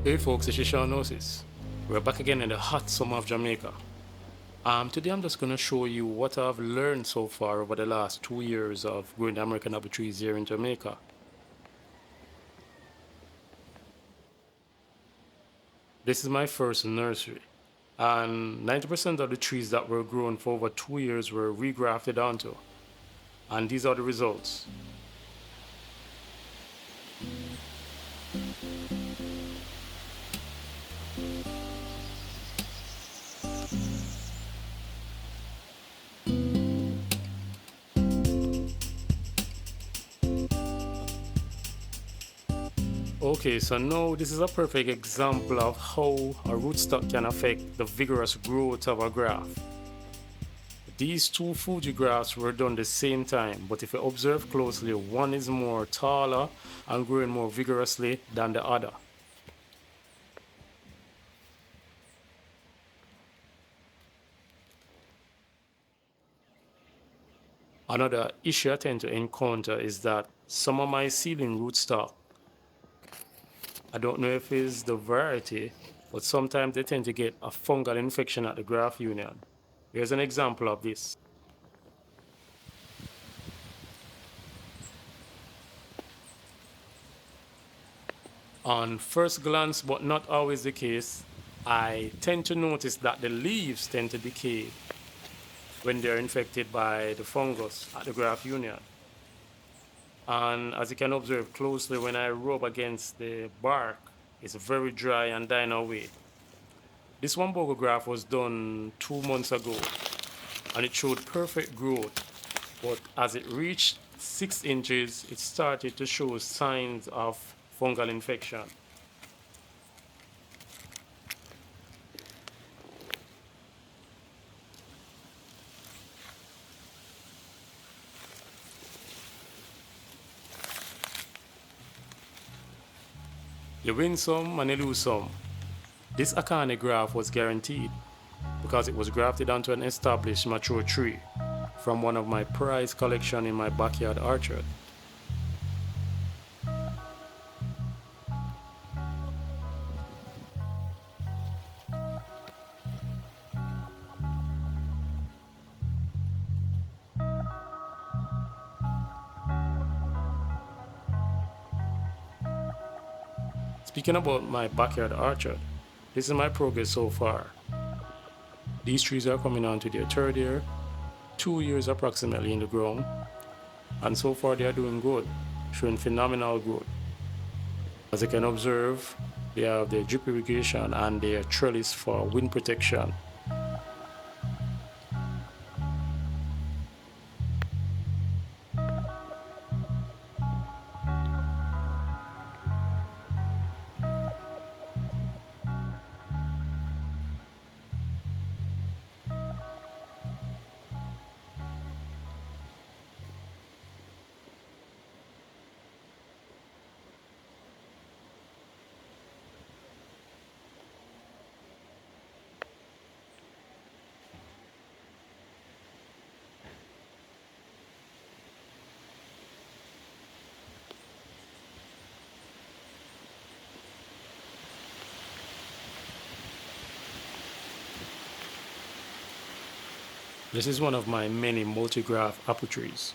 Hey folks, it's your Gnosis. We're back again in the hot summer of Jamaica. Today I'm just going to show you what I've learned so far over the last 2 years of growing the American apple trees here in Jamaica. This is my first nursery, and 90% of the trees that were grown for over 2 years were regrafted onto, and these are the results. Okay, so now this is a perfect example of how a rootstock can affect the vigorous growth of a graft. These two Fuji grafts were done the same time, but if you observe closely, one is more taller and growing more vigorously than the other. Another issue I tend to encounter is that some of my seedling rootstock, I don't know if it's the variety, but sometimes they tend to get a fungal infection at the graft union. Here's an example of this. On first glance, but not always the case, I tend to notice that the leaves tend to decay when they're infected by the fungus at the graft union. And as you can observe closely, when I rub against the bark, it's very dry and dying away. This Wambugu graft was done 2 months ago, and it showed perfect growth, but as it reached 6 inches, it started to show signs of fungal infection. You win some and you lose some. This Akane graft was guaranteed because it was grafted onto an established mature tree from one of my prized collection in my backyard orchard. Speaking about my backyard orchard, this is my progress so far. These trees are coming on to their third year, 2 years approximately in the ground, and so far they are doing good, showing phenomenal growth. As you can observe, they have their drip irrigation and their trellis for wind protection. This is one of my many multi-graft apple trees.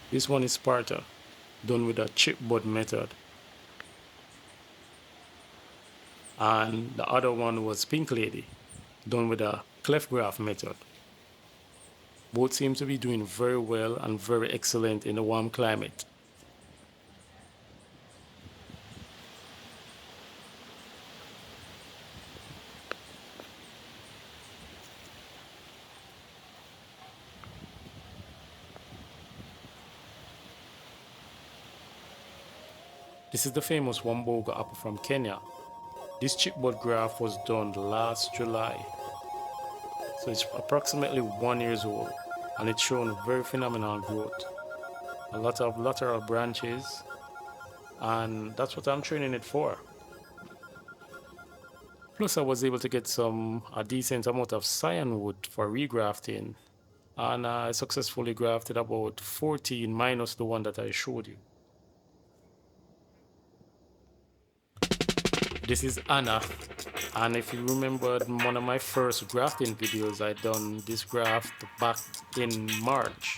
This one is Sparta, done with a chip bud method. And the other one was Pink Lady, done with a cleft graft method. Both seem to be doing very well and very excellent in the warm climate. This is the famous Wambugu apple from Kenya. This chipboard graft was done last July. So it's approximately 1 year old and it's shown very phenomenal growth. A lot of lateral branches, and that's what I'm training it for. Plus I was able to get a decent amount of cyanwood for regrafting, and I successfully grafted about 14 minus the one that I showed you. This is Anna, and if you remember one of my first grafting videos, I done this graft back in March,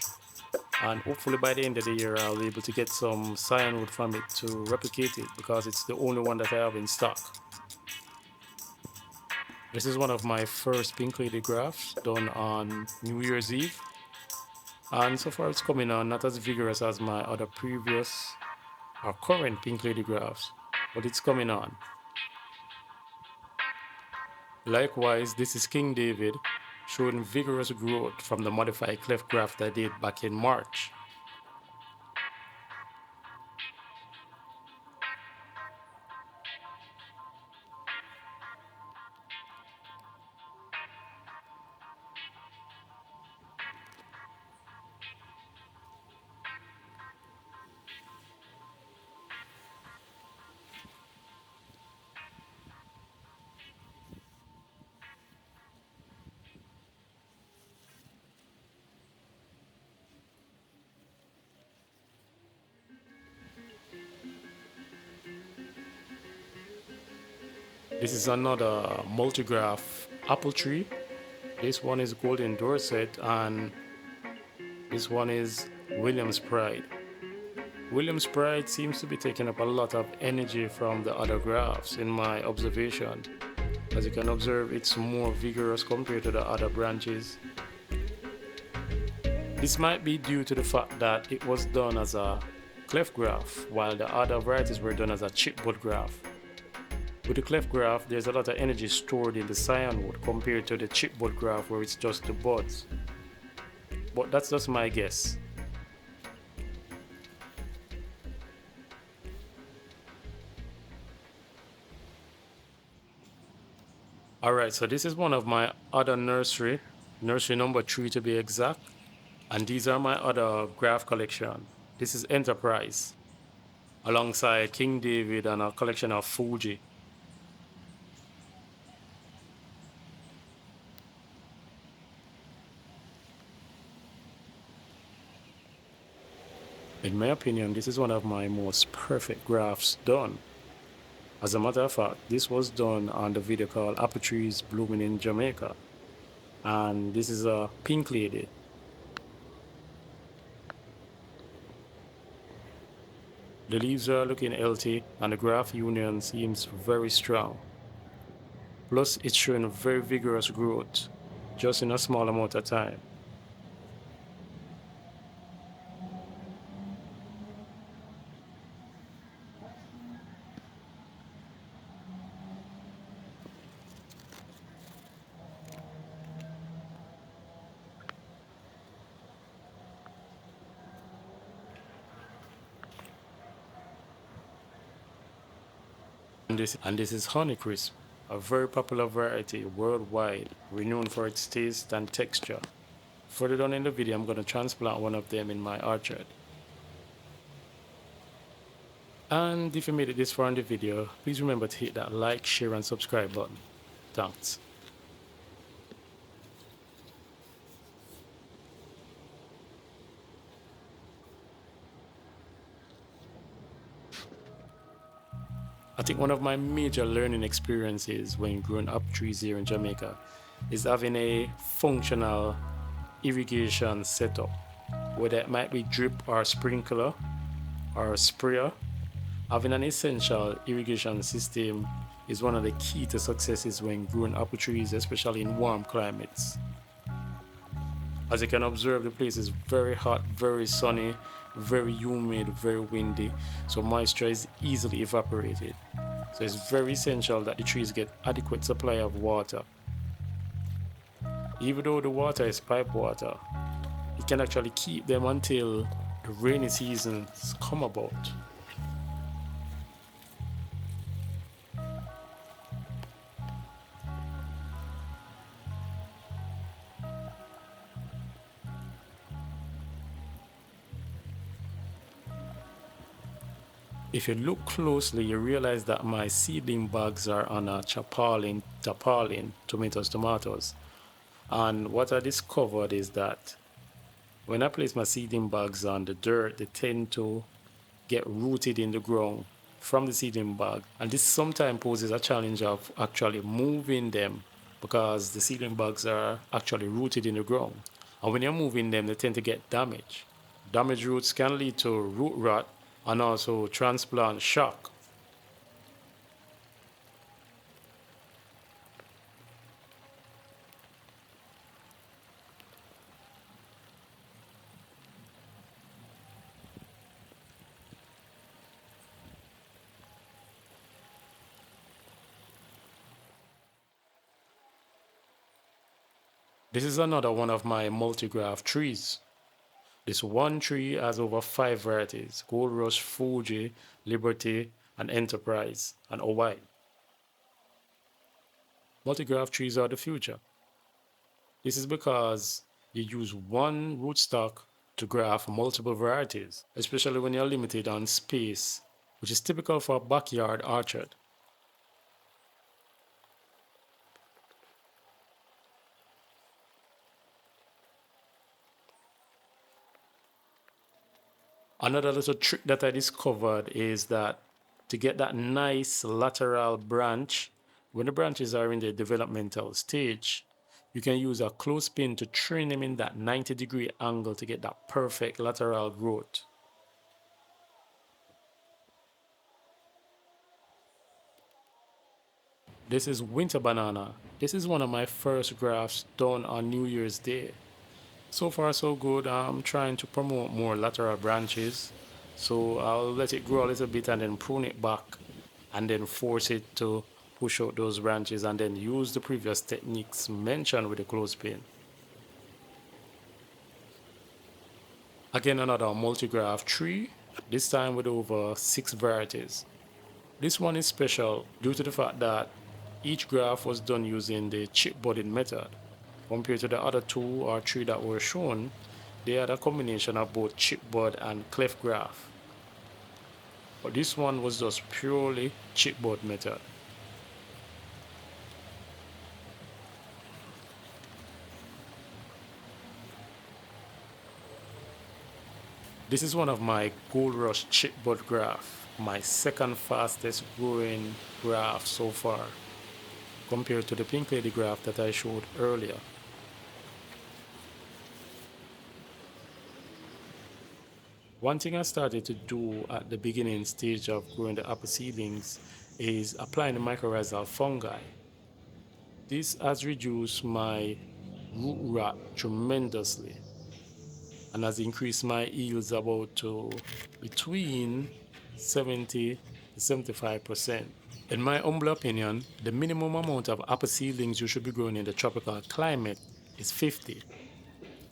and hopefully by the end of the year I'll be able to get some cyanwood from it to replicate it, because it's the only one that I have in stock. This is one of my first pink lady grafts done on New Year's Eve, and so far it's coming on not as vigorous as my other previous or current pink lady grafts, but it's coming on. Likewise, this is King David, showing vigorous growth from the modified cleft graft I did back in March. This is another Multi-Graft apple tree. This one is Golden Dorset, and this one is William's Pride. William's Pride seems to be taking up a lot of energy from the other grafts in my observation. As you can observe, it's more vigorous compared to the other branches. This might be due to the fact that it was done as a cleft graft, while the other varieties were done as a chipboard graft. With the cleft graft, there's a lot of energy stored in the cyanwood compared to the chipboard graft where it's just the buds. But that's just my guess. Alright, so this is one of my other nursery number 3 to be exact. And these are my other graft collection. This is Enterprise, alongside King David and a collection of Fuji. In my opinion, this is one of my most perfect grafts done. As a matter of fact, this was done on the video called Apple Trees Blooming in Jamaica. And this is a pink lady. The leaves are looking healthy and the graft union seems very strong. Plus, it's showing very vigorous growth, just in a small amount of time. And this is Honeycrisp, a very popular variety worldwide, renowned for its taste and texture. Further down in the video, I'm going to transplant one of them in my orchard. And if you made it this far in the video, please remember to hit that like, share, and subscribe button. Thanks. I think one of my major learning experiences when growing up trees here in Jamaica is having a functional irrigation setup, whether it might be drip or sprinkler or sprayer. Having an essential irrigation system is one of the key to successes when growing apple trees, especially in warm climates. As you can observe, the place is very hot, very sunny, very humid, very windy, so moisture is easily evaporated. So it's very essential that the trees get adequate supply of water. Even though the water is pipe water, it can actually keep them until the rainy seasons come about. If you look closely, you realize that my seedling bags are on a tarpaulin, tomatoes. And what I discovered is that when I place my seedling bags on the dirt, they tend to get rooted in the ground. from the seedling bag, and this sometimes poses a challenge of actually moving them because the seedling bags are actually rooted in the ground, and when you're moving them they tend to get damaged. Damaged roots can lead to root rot and also transplant shock. This is another one of my multi-graft trees. This one tree has over 5 varieties: Gold Rush, Fuji, Liberty, and Enterprise, and Hawaii. Multi-graft trees are the future. This is because you use one rootstock to graft multiple varieties, especially when you're limited on space, which is typical for a backyard orchard. Another little trick that I discovered is that to get that nice lateral branch, when the branches are in the developmental stage, you can use a clothespin to trim them in that 90-degree angle to get that perfect lateral growth. This is winter banana. This is one of my first grafts done on New Year's Day. So far so good. I'm trying to promote more lateral branches, so I'll let it grow a little bit and then prune it back and then force it to push out those branches and then use the previous techniques mentioned with the clothespin. Again, another multi-graft tree, this time with over 6 varieties. This one is special due to the fact that each graft was done using the chip budding method. Compared to the other 2 or 3 that were shown, they had a combination of both chip bud and cleft graft. But this one was just purely chip bud method. This is one of my Gold Rush chip bud graft, my second fastest growing graft so far, compared to the pink lady graft that I showed earlier. One thing I started to do at the beginning stage of growing the apple seedlings is applying the mycorrhizal fungi. This has reduced my root rot tremendously and has increased my yields about to between 70 to 75%. In my humble opinion, the minimum amount of apple seedlings you should be growing in the tropical climate is 50.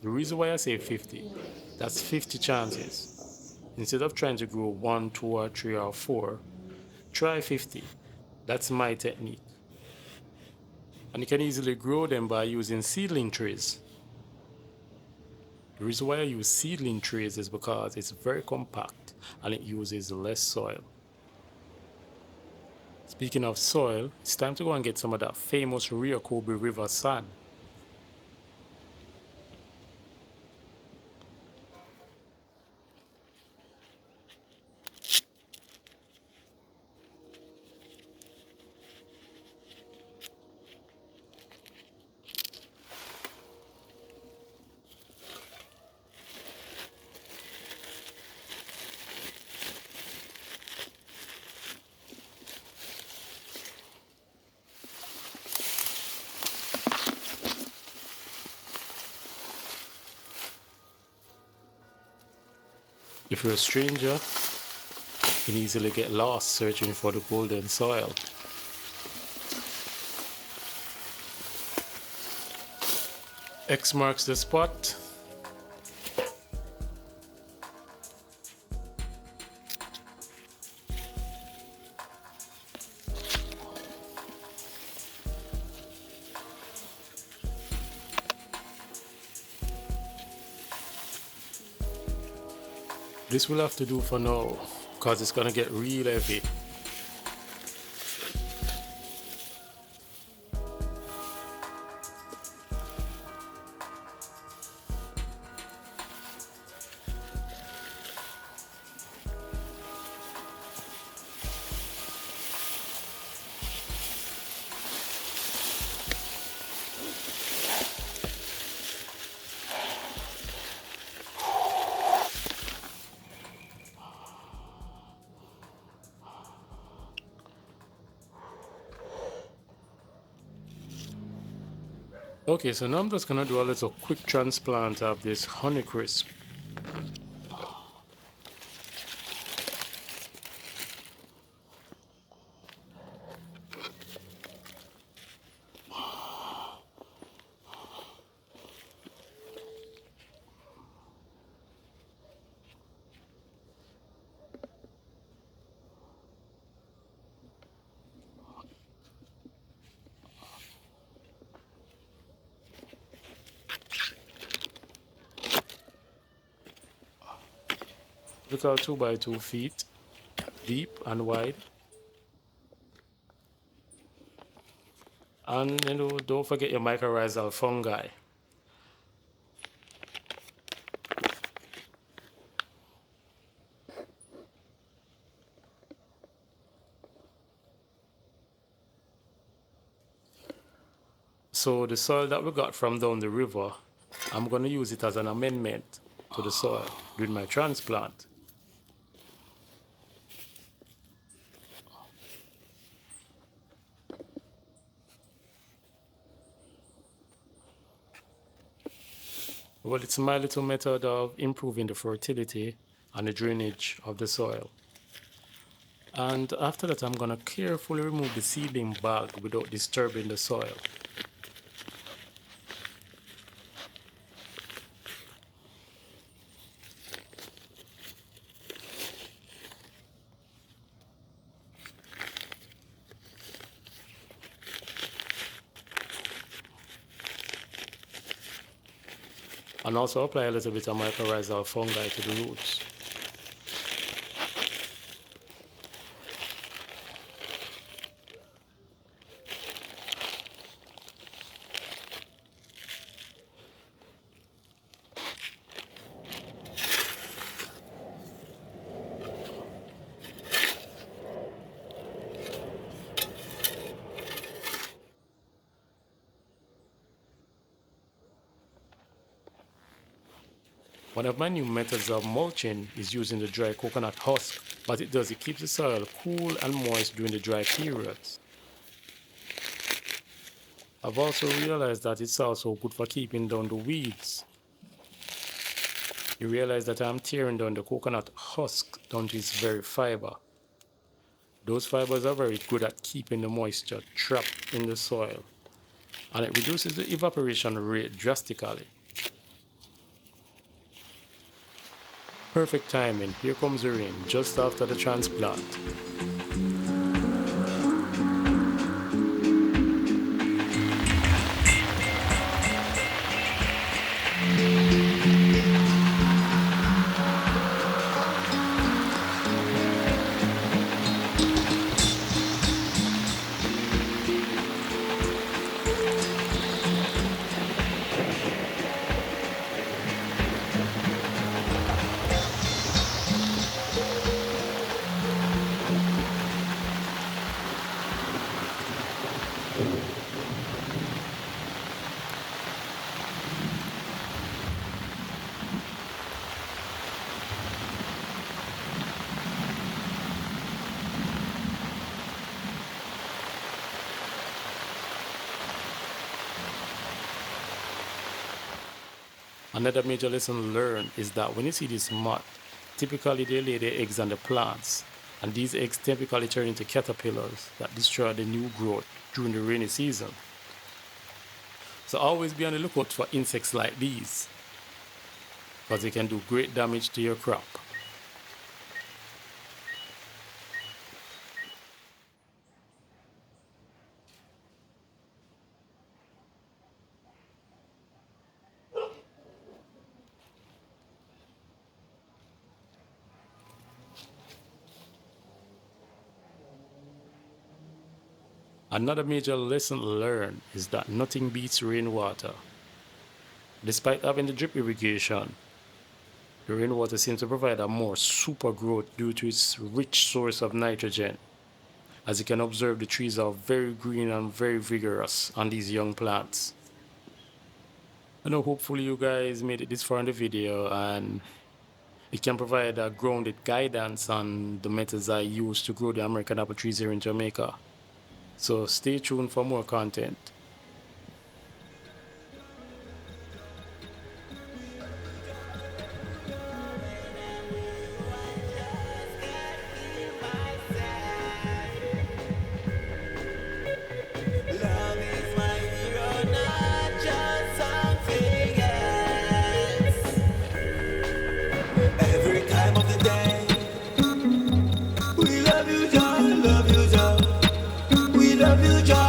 The reason why I say 50, that's 50 chances. Instead of trying to grow 1, 2, or 3, or 4, try 50. That's my technique. And you can easily grow them by using seedling trays. The reason why I use seedling trays is because it's very compact and it uses less soil. Speaking of soil, it's time to go and get some of that famous Rio Kobe River sand. If you're a stranger, you can easily get lost searching for the golden soil. X marks the spot. This will have to do for now, because it's gonna get real heavy. Okay, so now I'm just gonna do a little quick transplant of this Honeycrisp. Little 2 by 2 feet deep and wide. And don't forget your mycorrhizal fungi. So the soil that we got from down the river, I'm going to use it as an amendment to the soil during my transplant. Well, it's my little method of improving the fertility and the drainage of the soil. And after that, I'm going to carefully remove the seedling bag without disturbing the soil. And also apply a little bit of mycorrhizal fungi to the roots. One of my new methods of mulching is using the dry coconut husk. What it does, it keeps the soil cool and moist during the dry periods. I've also realized that it's also good for keeping down the weeds. You realize that I'm tearing down the coconut husk down to its very fiber. Those fibers are very good at keeping the moisture trapped in the soil, and it reduces the evaporation rate drastically. Perfect timing, here comes the rain just after the transplant. Another major lesson learned is that when you see this moth, typically they lay their eggs on the plants, and these eggs typically turn into caterpillars that destroy the new growth during the rainy season. So always be on the lookout for insects like these, because they can do great damage to your crop. Another major lesson learned is that nothing beats rainwater. Despite having the drip irrigation, the rainwater seems to provide a more super growth due to its rich source of nitrogen. As you can observe, the trees are very green and very vigorous on these young plants. I know hopefully you guys made it this far in the video and it can provide a grounded guidance on the methods I use to grow the American apple trees here in Jamaica. So stay tuned for more content. the future.